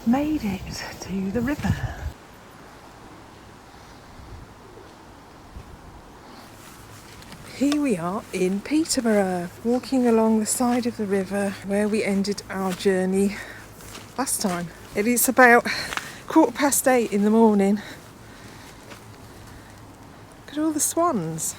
made it to the river. Here we are in Peterborough, walking along the side of the river where we ended our journey last time. It is about 8:15 in the morning. Look at all the swans.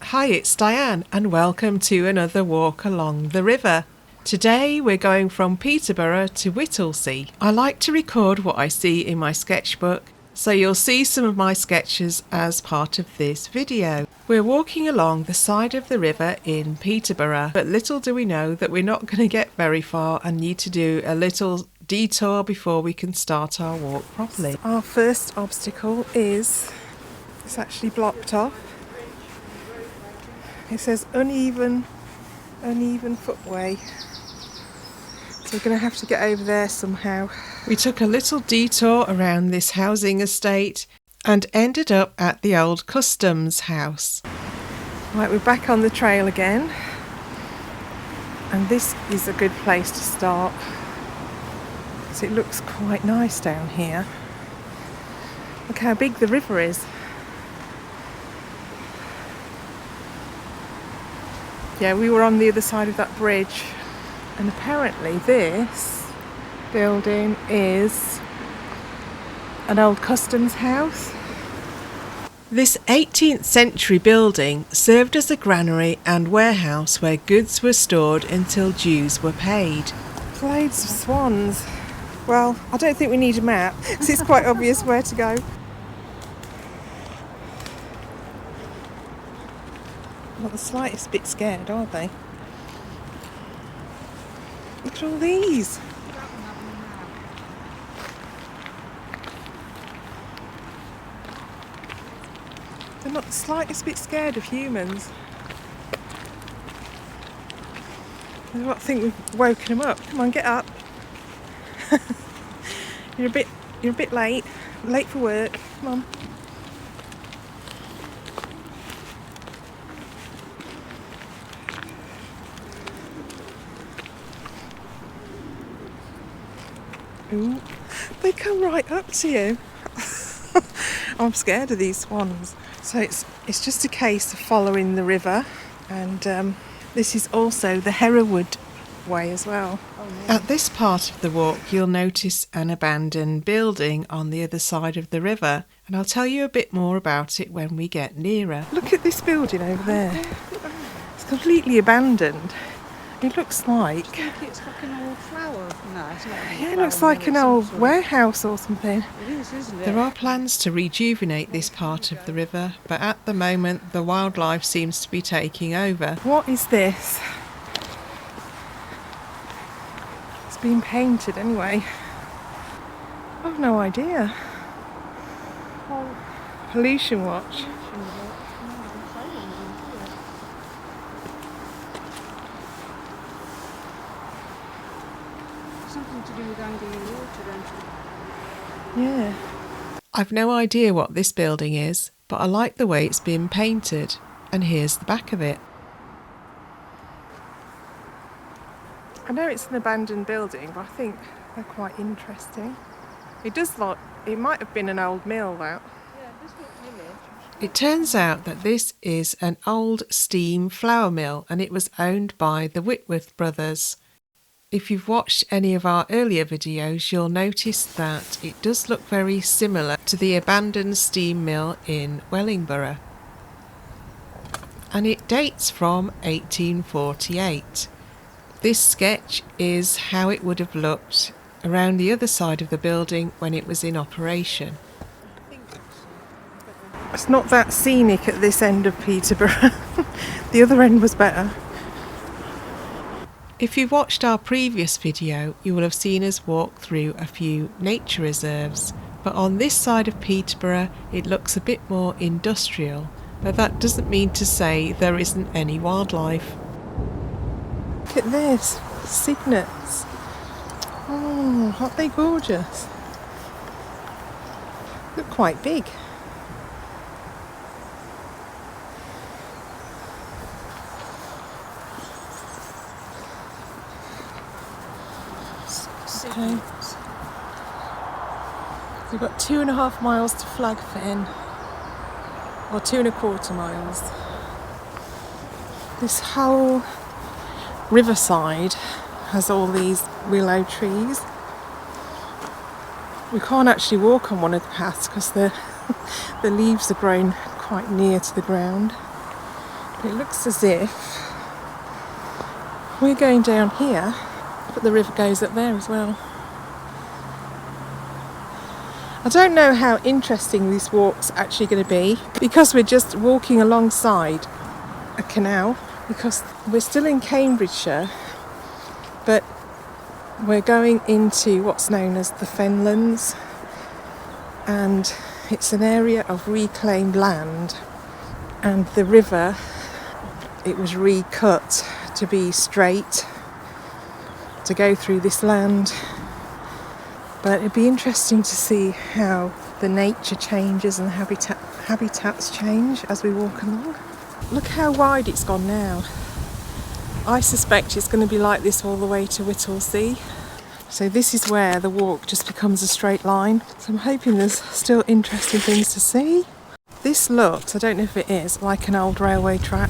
Hi, it's Diane and welcome to another walk along the river. Today we're going from Peterborough to Whittlesea. I like to record what I see in my sketchbook, so you'll see some of my sketches as part of this video. We're walking along the side of the river in Peterborough, but little do we know that we're not going to get very far and need to do a little detour before we can start our walk properly. Our first obstacle is, it's actually blocked off. It says uneven footway. So we're going to have to get over there somehow. We took a little detour around this housing estate and ended up at the old customs house. Right, we're back on the trail again. And this is a good place to start. So it looks quite nice down here. Look how big the river is. Yeah, we were on the other side of that bridge. And apparently this building is an old customs house. This 18th century building served as a granary and warehouse where goods were stored until dues were paid. Loads of swans. Well, I don't think we need a map because it's quite obvious where to go. Not the slightest bit scared, are they? Look at all these. They're not the slightest bit scared of humans. I think we've woken them up. Come on, get up. You're a bit late. Late for work. Come on. Ooh, they come right up to you. I'm scared of these swans. So it's just a case of following the river, and this is also the Hereward way as well. At this part of the walk you'll notice an abandoned building on the other side of the river, and I'll tell you a bit more about it when we get nearer. Look at this building over there. It's completely abandoned. It looks like... I think it's like an old flower. No, it's not. Yeah, it looks like an old warehouse or something. It is, isn't it? There are plans to rejuvenate this part of the river, but at the moment the wildlife seems to be taking over. What is this? It's been painted anyway. I've no idea. Pollution watch. Something to do with Anglian water, don't it? Yeah. I've no idea what this building is, but I like the way it's been painted. And here's the back of it. I know it's an abandoned building, but I think they're quite interesting. It does look, it might have been an old mill, that. Yeah, this looks village. It turns out that this is an old steam flour mill, and it was owned by the Whitworth brothers. If you've watched any of our earlier videos, you'll notice that it does look very similar to the abandoned steam mill in Wellingborough. And it dates from 1848. This sketch is how it would have looked around the other side of the building when it was in operation. It's not that scenic at this end of Peterborough. The other end was better. If you watched our previous video, you will have seen us walk through a few nature reserves, but on this side of Peterborough it looks a bit more industrial, but that doesn't mean to say there isn't any wildlife. Look at this, cygnets. Oh, aren't they gorgeous? Look quite big. Okay. We've got 2.5 miles to Flag Fen, or 2.25 miles. This whole riverside has all these willow trees. We can't actually walk on one of the paths because the leaves are grown quite near to the ground. But it looks as if we're going down here, but the river goes up there as well. I don't know how interesting this walk's actually going to be because we're just walking alongside a canal, because we're still in Cambridgeshire, but we're going into what's known as the Fenlands, and it's an area of reclaimed land, and the river, it was recut to be straight to go through this land. But it'd be interesting to see how the nature changes and the habitats change as we walk along. Look how wide it's gone now. I suspect it's going to be like this all the way to Whittlesea. So this is where the walk just becomes a straight line. So I'm hoping there's still interesting things to see. This looks, I don't know if it is, like an old railway track,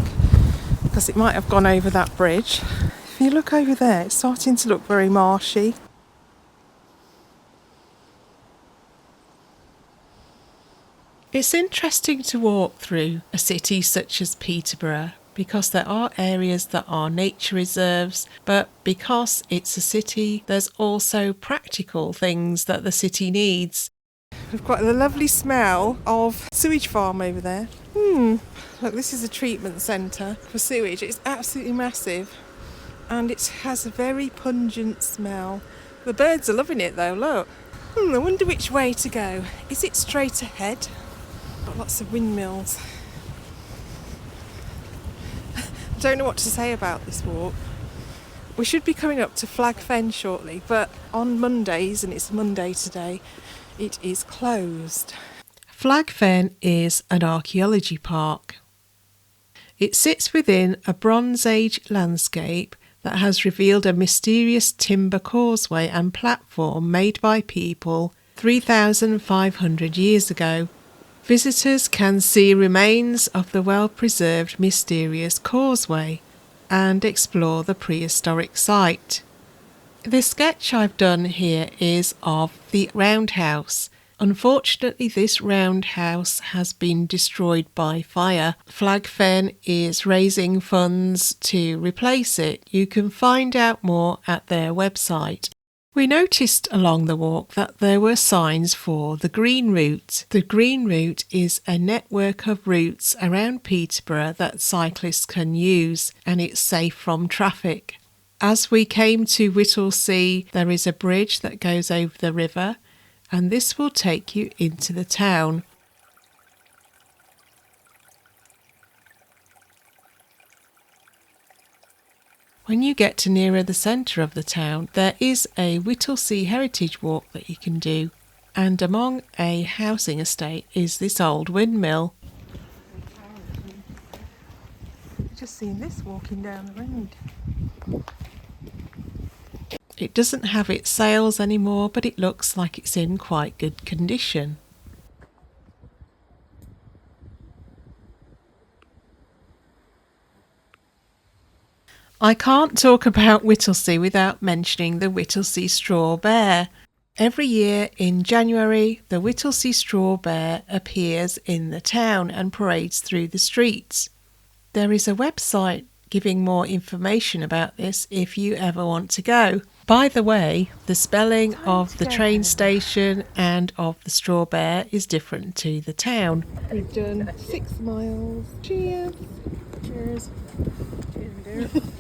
because it might have gone over that bridge. If you look over there, it's starting to look very marshy. It's interesting to walk through a city such as Peterborough because there are areas that are nature reserves, but because it's a city, there's also practical things that the city needs. We've got the lovely smell of sewage farm over there. Look, this is a treatment centre for sewage. It's absolutely massive and it has a very pungent smell. The birds are loving it though, look. I wonder which way to go. Is it straight ahead? Got lots of windmills. I don't know what to say about this walk. We should be coming up to Flag Fen shortly, but on Mondays, and it's Monday today, it is closed. Flag Fen is an archaeology park. It sits within a Bronze Age landscape that has revealed a mysterious timber causeway and platform made by people 3,500 years ago. Visitors can see remains of the well-preserved mysterious causeway and explore the prehistoric site. The sketch I've done here is of the roundhouse. Unfortunately, this roundhouse has been destroyed by fire. Flag Fen is raising funds to replace it. You can find out more at their website. We noticed along the walk that there were signs for the Green Route. The Green Route is a network of routes around Peterborough that cyclists can use, and it's safe from traffic. As we came to Whittlesea, there is a bridge that goes over the river, and this will take you into the town. When you get to nearer the centre of the town, there is a Whittlesea Heritage Walk that you can do, and among a housing estate is this old windmill. Just seen this walking down the road. It doesn't have its sails anymore, but it looks like it's in quite good condition. I can't talk about Whittlesea without mentioning the Whittlesea Straw Bear. Every year in January, the Whittlesea Straw Bear appears in the town and parades through the streets. There is a website giving more information about this if you ever want to go. By the way, the spelling of the train station and of the Straw Bear is different to the town. We've done 6 miles. Cheers. Cheers. Cheers.